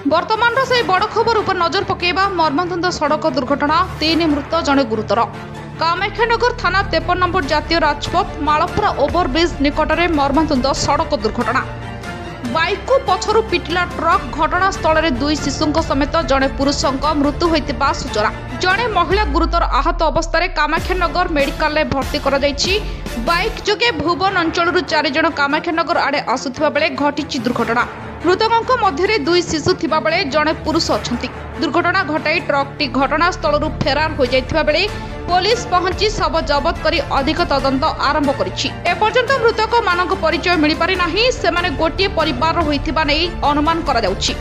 वर्तमान से बड़ खबर उपर नजर पकेबा मर्मान्तुद सड़क दुर्घटना 3 मृत जड़े गुरुतर। कामाख्यानगर थाना 53 नंबर जातीय राजपथ मालपुरा ओभरब्रिज निकट में मर्मान्तुद सड़क दुर्घटना। बाइक को पछरु पिटिला ट्रक। घटनास्थल में 2 शिशु समेत जड़े पुरुषों मृत्यु होता सूचना। जड़े महिला गुरुतर आहत अवस्था कामाख्यानगर मेडिकल भर्ती कर बाइक जोगे भुवन अंचल 4 जन कामाख्यानगर आड़े आसुथिबा बेले घटी दुर्घटना। मृतकों मध्य 2 शिशु थिबा बेले जड़े पुरुष अछंती। दुर्घटना घटाई ट्रकटी घटनास्थल फेरार हो जाइथिबा बेले पुलिस पहुंची शव जबत करी अधिक तदंत आरंभ करिछि। एपर्यंत मृतक मानक परिचय मिल पारि नाही। सेमाने गोटिए परिवार होइथिबा नै अनुमान करा जाउछि।